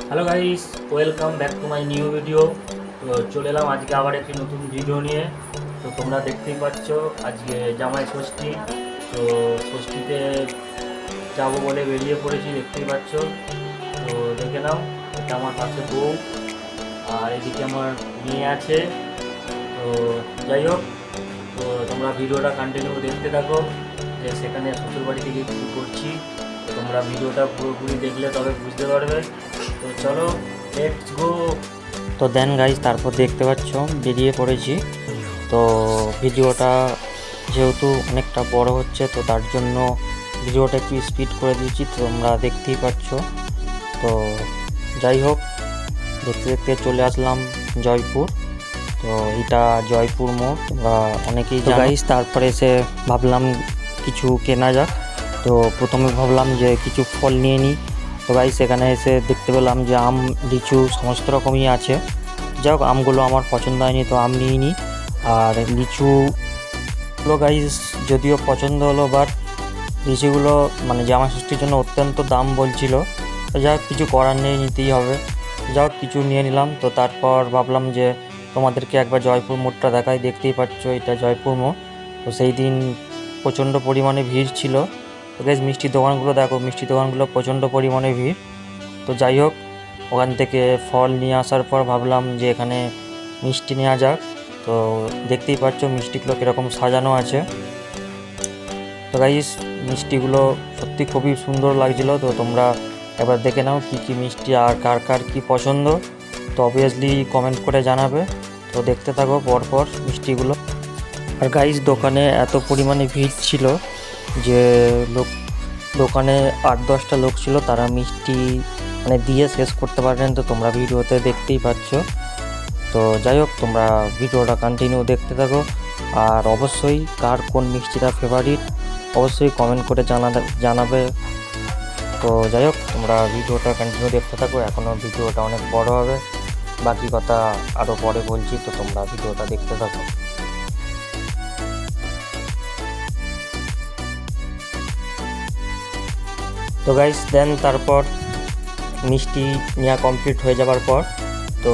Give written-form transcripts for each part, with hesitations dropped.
Hello guys, welcome back to my new video. তো চলে এলাম আজকে আবার একটি নতুন ভিডিও নিয়ে। তো তোমরা দেখতেই পাচ্ছ আজকে জামাই ষষ্ঠী। তো ষষ্ঠীতে যাবো বলে বেরিয়ে পড়েছি, দেখতেই পাচ্ছ। তো দেখে নাও, এটা আমার পাশে বউ আর এদিকে আমার মেয়ে আছে। তো যাই হোক, তো তোমরা ভিডিওটা কন্টিনিউ দেখতে থাকো যে সেখানে শ্বশুরবাড়ি থেকে কী করছি। তো তোমরা ভিডিওটা পুরোপুরি দেখলে তবে বুঝতে পারবে। তো চলো, লেটস গো। তো দেন গাইজ, তারপর দেখতে পাচ্ছ বেরিয়ে পড়েছি। তো ভিডিওটা যেহেতু অনেকটা বড় হচ্ছে, তো তার জন্য ভিডিওটা একটু স্পিড করে দিয়েছি, তো তোমরা দেখতেই পাচ্ছ। তো যাই হোক, দেখতে দেখতে চলে আসলাম জয়পুর। তো এটা জয়পুর মোড়, তোমরা অনেকেই জানো। গাইজ, তারপরে এসে ভাবলাম কিছু কেনা যাক। তো প্রথমে ভাবলাম যে কিছু ফল নিয়ে নিই। তো গাইজ, সেখানে এসে দেখতে পেলাম যে আম, লিচু সমস্ত রকমই আছে। যাই হোক, আমগুলো আমার পছন্দ হয়নি, তো আম নিয়ে নিই। আর লিচুগুলো গাইজ যদিও পছন্দ হলো, বাট লিচুগুলো মানে জামা ষষ্ঠীর জন্য অত্যন্ত দাম বলছিল। তো যাই হোক, কিছু করার নেই, নিতেই হবে। যাই হোক, কিছু নিয়ে নিলাম। তো তারপর ভাবলাম যে তোমাদেরকে একবার জয়পুর মোড়টা দেখাই। দেখতেই পাচ্ছ এটা জয়পুর মোড়। তো সেই দিন প্রচণ্ড পরিমাণে ভিড় ছিল। তো গাইজ, মিষ্টির দোকানগুলো দেখো, মিষ্টির দোকানগুলো প্রচণ্ড পরিমাণে ভিড়। তো যাই হোক, ওখান থেকে ফল নিয়ে আসার পর ভাবলাম যে এখানে মিষ্টি নেওয়া যাক। তো দেখতেই পাচ্ছ মিষ্টিগুলো কীরকম সাজানো আছে। তো গাইজ, মিষ্টিগুলো সত্যি খুবই সুন্দর লাগছিলো। তো তোমরা একবার দেখে নাও কী কী মিষ্টি আর কার কার কী পছন্দ। তো অবভিয়াসলি কমেন্ট করে জানাবে। তো দেখতে থাকো পরপর মিষ্টিগুলো। আর গাইজ, দোকানে এত পরিমাণে ভিড় ছিল যে দোকানে 8-10টা লোক ছিল, তারা মিষ্টি মানে দিয়ে শেষ করতে পারেন। তো তোমরা ভিডিওতে দেখতেই পাচ্ছ। তো যাই হোক, তোমরা ভিডিওটা কন্টিনিউ দেখতে থাকো। আর অবশ্যই কার কোন মিষ্টিটা ফেভারিট অবশ্যই কমেন্ট করে জানাবে। তো যাই হোক, তোমরা ভিডিওটা কন্টিনিউ দেখতে থাকো। এখনও ভিডিওটা অনেক বড় হবে, বাকি কথা আরও পরে বলছি। তো তোমরা ভিডিওটা দেখতে থাকো। তো গাইস, দেন তারপর মিষ্টি নেওয়া কমপ্লিট হয়ে যাবার পর তো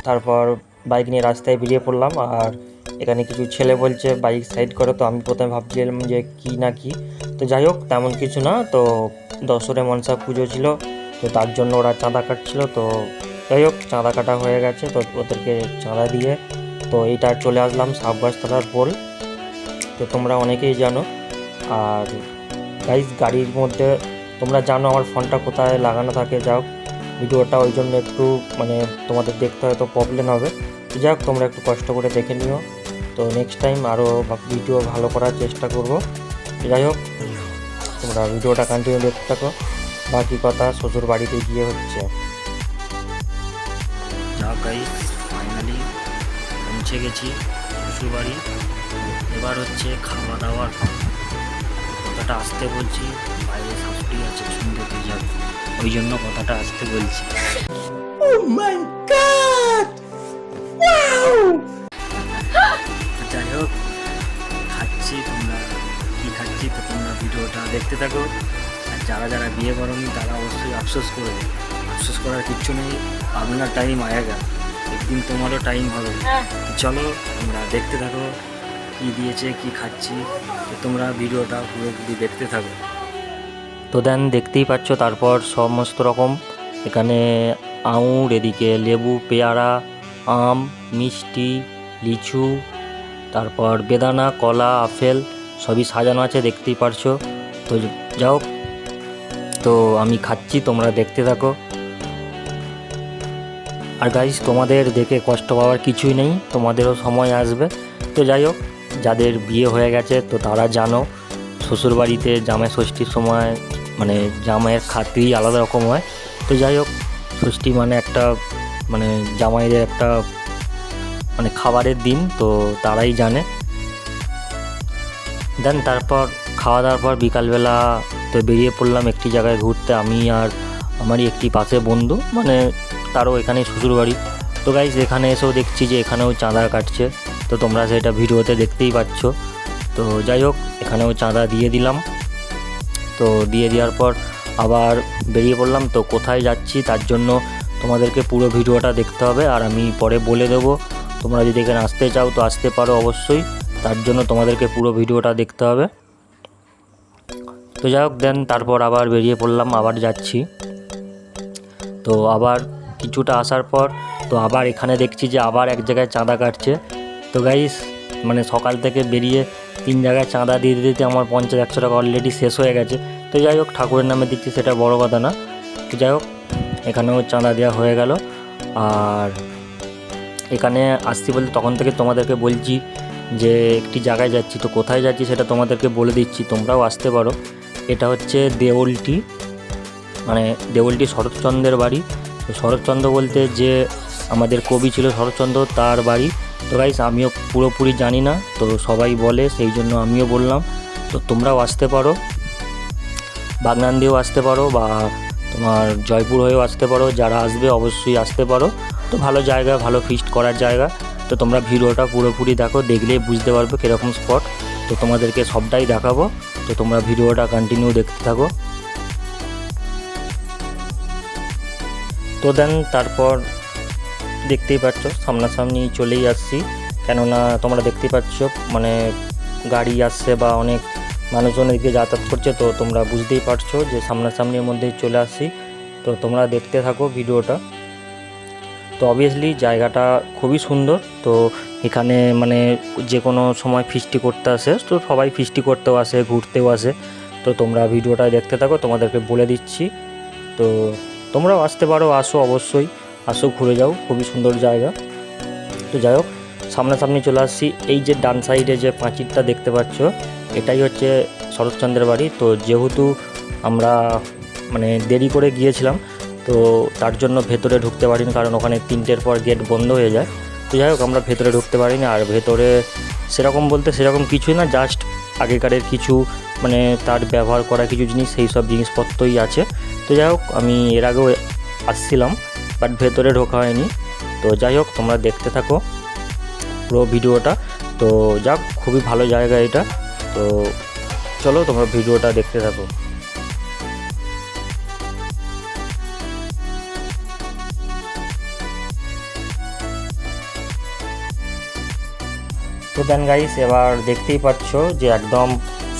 তারপর বাইক নিয়ে রাস্তায় বেরিয়ে পড়লাম। আর এখানে কিছু ছেলে বলছে বাইক সাইড করো। তো আমি প্রথমে ভাবছিলাম যে কী না কি। তো যাই হোক, তেমন কিছু না। তো দশরে মনসা পুজো ছিল, তো তার জন্য ওরা চাঁদা কাটছিল। তো যাই হোক, চাঁদা কাটা হয়ে গেছে, তো ওদেরকে চাঁদা দিয়ে তো এইটা চলে আসলাম সাবগাছতলার পোল। তো তোমরা অনেকেই জানো। আর গাইজ, গাড়ির মধ্যে তোমরা জানো আমার ফোনটা কোথায় লাগানো থাকে। যাও, ভিডিওটা ওই জন্য একটু মানে তোমাদের দেখতে হয়তো প্রবলেম হবে। যাই হোক, তোমরা একটু কষ্ট করে দেখে নিও। তো নেক্সট টাইম আরও ভিডিও ভালো করার চেষ্টা করব। যাই হোক, তোমরা ভিডিওটা কন্টিনিউ দেখতে থাকো। বাকি কথা শ্বশুর বাড়িতে গিয়ে হচ্ছে। যা গাইজ, ফাইনালি পৌঁছে গেছি শ্বশুর বাড়ি। এবার হচ্ছে খাওয়া দাওয়ার। কথাটা আসতে বলছি, বাইরে শাশুড়ি আছে, শুনতে পেয়ে যাবে, ওই জন্য কথাটা আসতে বলছি। যাই হোক, খাচ্ছি, তোমরা কী খাচ্ছি তো তোমরা ভিডিওটা দেখতে থাকো। আর যারা যারা বিয়ে করোনি তারা অবশ্যই আফসোস করবে। আফসোস করার কিচ্ছু নেই, আপনার টাইম আয়েগা, একদিন তোমারও টাইম হবে। চলো, তোমরা দেখতে থাকো কী দিয়েছে, কী খাচ্ছি। তো তোমরা ভিডিওটা পুরোপুরি দেখতে থাকো। তো দেন দেখতেই পাচ্ছ, তারপর সমস্ত রকম এখানে আঙুর, এদিকে লেবু, পেয়ারা, আম, মিষ্টি, লিচু, তারপর বেদানা, কলা, আপেল সবই সাজানো আছে, দেখতেই পারছো। তো যাও, তো আমি খাচ্ছি, তোমরা দেখতে থাকো। আর গাইজ, তোমাদের দেখে কষ্ট পাওয়ার কিছুই নেই, তোমাদেরও সময় আসবে। তো যাই হোক, যাদের বিয়ে হয়ে গেছে তো তারা জানো শ্বশুরবাড়িতে জামাই ষষ্ঠীর সময় মানে জামাইয়ের খাতিরই আলাদা রকম হয়। তো যাই হোক, ষষ্ঠী মানে একটা মানে জামাইদের একটা মানে খাবারের দিন, তো তারাই জানে। দেন তারপর খাওয়া দাওয়ার পর বিকালবেলা তো বেরিয়ে পড়লাম একটি জায়গায় ঘুরতে, আমি আর আমারই একটি পাশে বন্ধু, মানে তারও এখানে শ্বশুরবাড়ি। তো গাইজ, এখানে এসেও দেখছি যে এখানেও চাঁদা কাটছে। তো তোমরা সেটা ভিডিওতে দেখতেই পাচ্ছ। তো যাই হোক, এখানেও চাঁদা দিয়ে দিলাম। তো দিয়ে দেওয়ার পর আবার বেরিয়ে পড়লাম। তো কোথায় যাচ্ছি তার জন্য তোমাদেরকে পুরো ভিডিওটা দেখতে হবে, আর আমি পরে বলে দেবো। তোমরা যদি এখানে আসতে চাও তো আসতে পারো অবশ্যই, তার জন্য তোমাদেরকে পুরো ভিডিওটা দেখতে হবে। তো যাই হোক, দেন তারপর আবার বেরিয়ে পড়লাম, আবার যাচ্ছি। তো আবার কিছুটা আসার পর তো আবার এখানে দেখছি যে আবার এক জায়গায় চাঁদা কাটছে। তো গাইস মানে সকাল থেকে বেরিয়ে 3 জায়গায় চাঁদা দিয়ে দিতে আমার 50-100 টাকা অলরেডি শেষ হয়ে গেছে। তো যাই হোক, ঠাকুরের নামে দিচ্ছি, সেটা বড় কথা না। তো যাই হোক, এখানেও চাঁদা দেওয়া হয়ে গেল। আর এখানে আসছি বলতে তখন থেকে তোমাদেরকে বলছি যে একটি জায়গায় যাচ্ছি। তো কোথায় যাচ্ছি সেটা তোমাদেরকে বলে দিচ্ছি, তোমরাও আসতে পারো। এটা হচ্ছে দেউলটি, মানে দেউলটি শরৎচন্দ্রের বাড়ি। তো শরৎচন্দ্র বলতে যে আমাদের কবি ছিল শরৎচন্দ্র, তার বাড়ি। তো গাইস আমিও পুরোপুরি জানি না, তো সবাই বলে, সেই জন্য আমিও বললাম। তো তোমরাও আসতে পারো, বাগনান দিয়েও আসতে পারো, বা তোমার জয়পুর হয়েও আসতে পারো। যারা আসবে অবশ্যই আসতে পারো। তো ভালো জায়গা, ভালো ফিস্ট করার জায়গা। তো তোমরা ভিডিওটা পুরোপুরি দেখো, দেখলেই বুঝতে পারবে কীরকম স্পট। তো তোমাদেরকে সবটাই দেখাবো। তো তোমরা ভিডিওটা কন্টিনিউ দেখতে থাকো। তো দেন তারপর দেখতেই পাচ্ছ সামনাসামনি চলেই আসছি, কেননা তোমরা দেখতেই পাচ্ছ মানে গাড়ি আসছে বা অনেক মানুষজন এদিকে যাতায়াত করছে। তো তোমরা বুঝতেই পারছো যে সামনাসামনির মধ্যেই চলে আসছি। তো তোমরা দেখতে থাকো ভিডিওটা। তো অবভিয়াসলি জায়গাটা খুবই সুন্দর। তো এখানে মানে যে কোনো সময় ফিস্টি করতে আসে, তো সবাই ফিস্টি করতেও আসে, ঘুরতেও আসে। তো তোমরা ভিডিওটা দেখতে থাকো, তোমাদেরকে বলে দিচ্ছি। তো তোমরাও আসতে পারো, আসো অবশ্যই, আসো, ঘুরে যাও, খুবই সুন্দর জায়গা। তো যাই হোক, সামনাসামনি চলে আসছি। এই যে ডান সাইডে যে পাঁচিরটা দেখতে পাচ্ছ, এটাই হচ্ছে শরৎচন্দ্রের বাড়ি। তো যেহেতু আমরা মানে দেরি করে গিয়েছিলাম, তো তার জন্য ভেতরে ঢুকতে পারিনি, কারণ ওখানে 3টের পর গেট বন্ধ হয়ে যায়। তো যাই হোক, আমরা ভেতরে ঢুকতে পারিনি। আর ভেতরে সেরকম বলতে সেরকম কিছুই না, জাস্ট আগেকারের কিছু মানে তার ব্যবহার করা কিছু জিনিস, সেই সব জিনিসপত্রই আছে। তো যাই হোক, আমি এর আগেও আসছিলাম, বাট ভেতরে ঢোকা হয়নি। তো যাই হোক, তোমরা দেখতে থাকো পুরো ভিডিওটা। তো যাক, খুবই ভালো জায়গা এটা। তো চলো তোমরা ভিডিওটা দেখতে থাকো। তো দেন গাইস, এবার দেখতেই পাচ্ছ যে একদম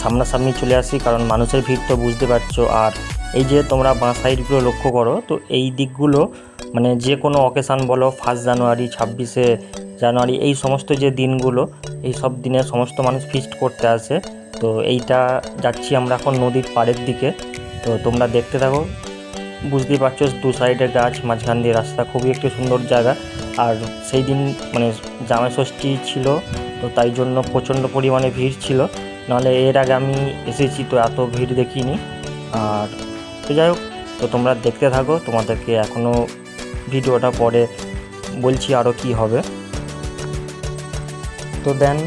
সামনাসামনি চলে আসি, কারণ মানুষের ভিড় তো বুঝতে পারছো। আর এই যে তোমরা বাঁ সাইডগুলো লক্ষ্য করো, তো এই দিকগুলো মানে যে কোনো অকেশান বলো, 1 জানুয়ারি, 26শে জানুয়ারি, এই সমস্ত যে দিনগুলো, এই সব দিনে সমস্ত মানুষ ফিস্ট করতে আসে। তো এইটা যাচ্ছি আমরা এখন নদীর পাড়ের দিকে। তো তোমরা দেখতে থাকো, বুঝতেই পারছো, 2 সাইডে গাছ, মাঝখান দিয়ে রাস্তা, খুবই একটি সুন্দর জায়গা। আর সেই দিন মানে জামাই ষষ্ঠী ছিল, তো তাই জন্য প্রচণ্ড পরিমাণে ভিড় ছিল। নাহলে এর আগে আমি এসেছি তো এত ভিড় দেখিনি। আর তো যাই হোক, তো তোমরা দেখতে থাকো, তোমাদেরকে এখনও ভিডিওটা পরে বলছি আরও কি হবে। তো দেন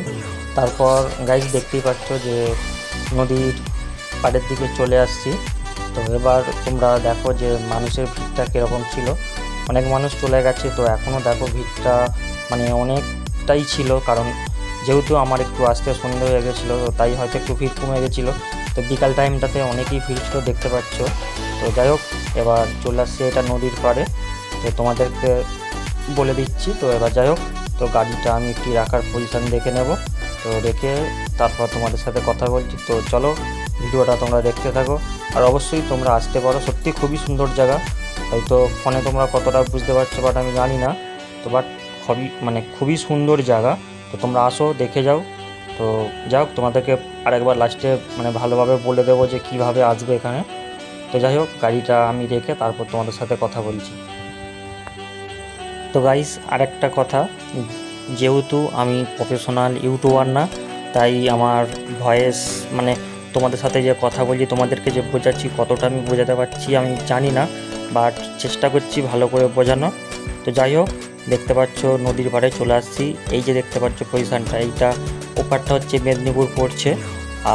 তারপর গাইজ দেখতেই পাচ্ছ যে নদীর পাড়ের দিকে চলে আসছি। তো এবার তোমরা দেখো যে মানুষের ভিড়টা কীরকম ছিল। অনেক মানুষ চলে গেছে, তো এখনও দেখো ভিড়টা মানে অনেকটাই ছিল, কারণ যেহেতু আমার একটু আসতে সন্ধ্যে হয়ে গেছিলো, তো তাই হয়তো একটু ভিড় কমে গেছিলো। তো বিকাল টাইমটাতে অনেকেই ভিড় ছিল, দেখতে পাচ্ছ। তো যাই হোক, এবার চলে আসছে এটা নদীর পাড়ে। তো তোমাদেরকে বলে দিচ্ছি। তো এবার যাই হোক, তো গাড়িটা আমি একটি রাখার পজিশান দেখে নেব। তো রেখে তারপর তোমাদের সাথে কথা বলছি। তো চলো ভিডিওটা তোমরা দেখতে থাকো। আর অবশ্যই তোমরা আসতে পারো, সত্যি খুবই সুন্দর জায়গা। হয়তো ফোনে তোমরা কতটা বুঝতে পারছো বাট আমি জানি না। তো বাট খুবই সুন্দর জায়গা। তো তোমরা আসো, দেখে যাও। তো যাই হোক, তোমাদেরকে আরেকবার লাস্টে মানে ভালোভাবে বলে দেবো যে কীভাবে আসবে এখানে। তো যাই হোক, গাড়িটা আমি রেখে তারপর তোমাদের সাথে কথা বলছি। তো গাইস, আরেকটা কথা, যেহেতু আমি প্রফেশনাল ইউটিউবার না, তাই আমার ভয়েস মানে তোমাদের সাথে যে কথা বলছি, তোমাদেরকে যে বোঝাচ্ছি, কতটা আমি বোঝাতে পারছি আমি জানি না, বাট চেষ্টা করছি ভালো করে বোঝানোর। তো যাই হোক, দেখতে পাচ্ছ নদীর পাড়ে চলে আসছি। এই যে দেখতে পাচ্ছ পজিশানটা, এইটা ওপারটা হচ্ছে মেদিনীপুর পড়ছে,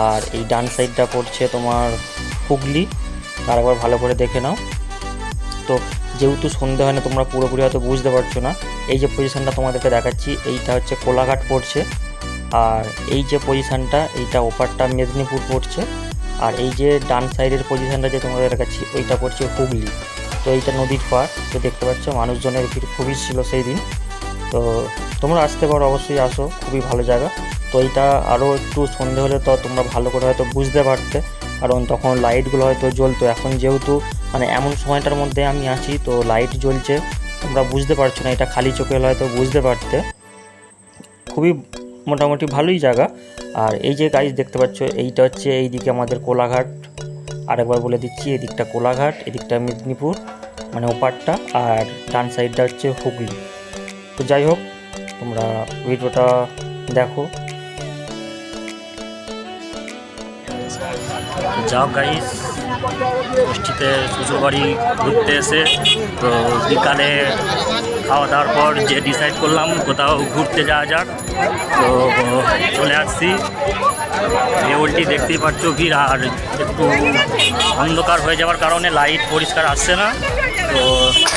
আর এই ডান সাইডটা পড়ছে তোমার হুগলি। আরেকবার ভালো করে দেখে নাও। তো যেহেতু সন্ধে হয় না, তোমরা পুরোপুরি হয়তো বুঝতে পারছো না। এই যে পজিশানটা তোমাদেরকে দেখাচ্ছি, এইটা হচ্ছে কোলাঘাট পড়ছে। আর এই যে পজিশানটা, এইটা ওপারটা মেদিনীপুর পড়ছে। আর এই যে ডান সাইডের পজিশনটা যে তোমাদের দেখাচ্ছি ওইটা পড়ছে হুগলি। তো এইটা নদীর পাড়, তো দেখতে পাচ্ছ মানুষজনের ভিড় খুবই ছিল সেই দিন। তো তোমরা আসতে পারো, অবশ্যই আসো, খুবই ভালো জায়গা। তো এইটা আরও একটু সন্ধে হলে তো তোমরা ভালো করে হয়তো বুঝতে পারতে, কারণ তখন লাইটগুলো হয়তো জ্বলতো। এখন যেহেতু মানে এমন সময়টার মধ্যে আমি আছি তো লাইট জ্বলছে, তোমরা বুঝতে পারছো না, এটা খালি চোখে হলে হয়তো বুঝতে পারতে। খুবই মোটামুটি ভালোই জায়গা। আর এই যে গাইজ দেখতে পাচ্ছ এইটা হচ্ছে এইদিকে আমাদের কোলাঘাট, আরেকবার বলে দিচ্ছি, এদিকটা কোলাঘাট, এদিকটা মেদিনীপুর মানে ওপারটা, আর ডান সাইডটা হচ্ছে হুগলি। তো যাই হোক, তোমরা ভিডিওটা দেখো। যাও গাইস, ষষ্ঠীতে শ্বশুরবাড়ি ঘুরতে এসে তো বিকালে খাওয়া দাওয়ার পর যে ডিসাইড করলাম কোথাও ঘুরতে যাওয়া যাক, তো চলে আসছি। দেউলটি দেখতেই পাচ্ছ ভিড়, আর একটু অন্ধকার হয়ে যাওয়ার কারণে লাইট পরিষ্কার আসছে না। তো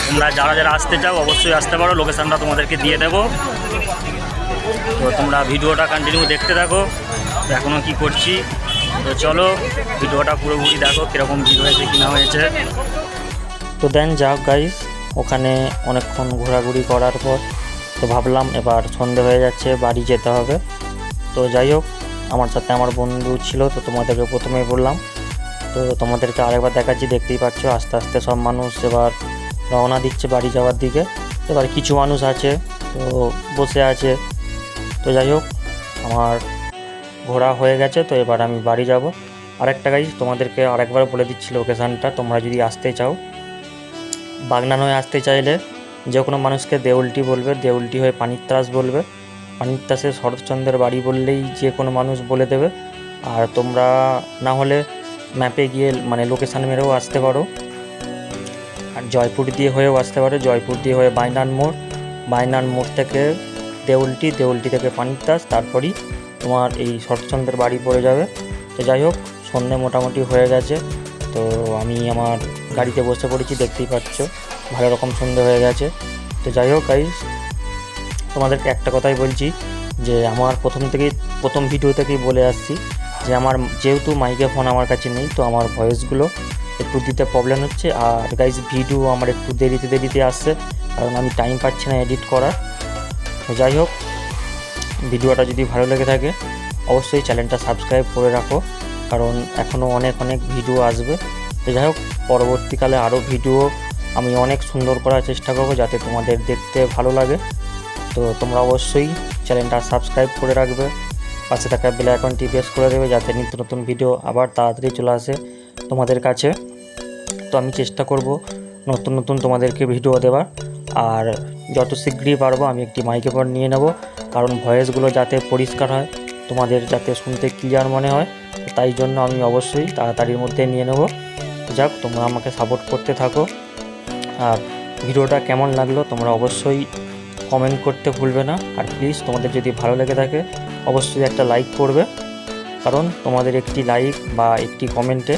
তোমরা যারা যারা আসতে চাও অবশ্যই আসতে পারো, লোকেশানটা তোমাদেরকে দিয়ে দেবো। তো তোমরা ভিডিওটা কন্টিনিউ দেখতে থাকো। এখনও কি করছি, তো চলো ভিডিওটা পুরোপুরি দেখো কীরকম ভিডিও হয়েছে কি না হয়েছে। তো দেন যাক গাইস, ওখানে অনেকক্ষণ ঘোরাঘুরি করার পর তো ভাবলাম এবার সন্ধে হয়ে যাচ্ছে, বাড়ি যেতে হবে। তো যাই হোক, আমার সাথে আমার বন্ধু ছিল, তো তোমাদেরকে প্রথমেই বললাম। তো তোমাদেরকে আরেকবার দেখাচ্ছি, দেখতেই পাচ্ছ আস্তে আস্তে সব মানুষ এবার রওনা দিচ্ছে বাড়ি যাওয়ার দিকে। এবার কিছু মানুষ আছে তো বসে আছে। তো যাই হোক, আমার ঘোরা হয়ে গেছে, তো এবার আমি বাড়ি যাব। আরেকটা গাইজ তোমাদেরকে আরেকবার বলে দিচ্ছি লোকেশানটা, তোমরা যদি আসতে চাও, বাগনান হয়ে আসতে চাইলে যে কোনো মানুষকে দেউলটি বলবে, দেউলটি হয়ে পানিত্রাস বলবে, পানিত্রাসে শরৎচন্দ্রের বাড়ি বললেই যে কোনো মানুষ বলে দেবে। আর তোমরা না হলে ম্যাপে গিয়ে মানে লোকেশান মেরেও আসতে পারো, আর জয়পুর দিয়ে হয়েও আসতে পারো, জয়পুর দিয়ে হয়ে বাইনান মোড়, বাইনান মোড় থেকে দেউলটি, দেউলটি থেকে পানিত্রাস, তারপরই তোমার এই শরৎচন্দ্রের বাড়ি পড়ে যাবে। তো যাই হোক, সন্ধে মোটামুটি হয়ে গেছে, তো আমি আমার গাড়িতে বসে পড়েছি, দেখতেই পাচ্ছ ভালো রকম সন্ধে হয়ে গেছে। তো যাই হোক গাইস, তোমাদেরকে একটা কথাই বলছি যে আমার প্রথম ভিডিও থেকেই বলে আসছি যে আমার যেহেতু মাইকে ফোন আমার কাছে নেই, তো আমার ভয়েসগুলো একটু দিতে প্রবলেম হচ্ছে। আর গাইস ভিডিও আমার একটু দেরিতে আসছে, কারণ আমি টাইম পাচ্ছি না এডিট করার। তো যাই হোক, ভিডিওটা যদি ভালো লেগে থাকে অবশ্যই চ্যানেলটা সাবস্ক্রাইব করে রাখো, কারণ এখনও অনেক ভিডিও আসবে। তো যাই হোক, পরবর্তীকালে আরও ভিডিও আমি অনেক সুন্দর করার চেষ্টা করব যাতে তোমাদের দেখতে ভালো লাগে। তো তোমরা অবশ্যই চ্যানেলটা সাবস্ক্রাইব করে রাখবে, পাশে থাকা বেল আইকনটি প্রেস করে দেবে যাতে নিত্য নতুন ভিডিও আবার তাড়াতাড়ি চলে আসে তোমাদের কাছে। তো আমি চেষ্টা করব নতুন তোমাদেরকে ভিডিও দেওয়ার, আর যত শীঘ্রই পারবো আমি একটি মাইক্রোফোন নিয়ে নেব, কারণ ভয়েসগুলো যাতে পরিষ্কার হয়, তোমাদের যাতে শুনতে ক্লিয়ার মনে হয়, তাই জন্য আমি অবশ্যই তাড়াতাড়ির মধ্যে নিয়ে নেব। যাক, তোমরা আমাকে সাপোর্ট করতে থাকো। আর ভিডিওটা কেমন লাগলো তোমরা অবশ্যই কমেন্ট করতে ভুলবে না। আর প্লিজ তোমাদের যদি ভালো লেগে থাকে অবশ্যই একটা লাইক করবে, কারণ তোমাদের একটি লাইক বা একটি কমেন্টে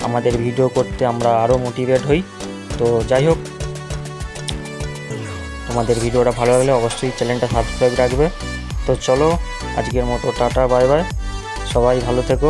আমাদের ভিডিও করতে আমরা আরও মোটিভেট হই। তো যাই হোক, তোমাদের ভিডিওটা ভালো লাগলে অবশ্যই চ্যানেলটা সাবস্ক্রাইব রাখবে। তো চলো, আজকের মতো টাটা, বাই বাই, সবাই ভালো থেকো।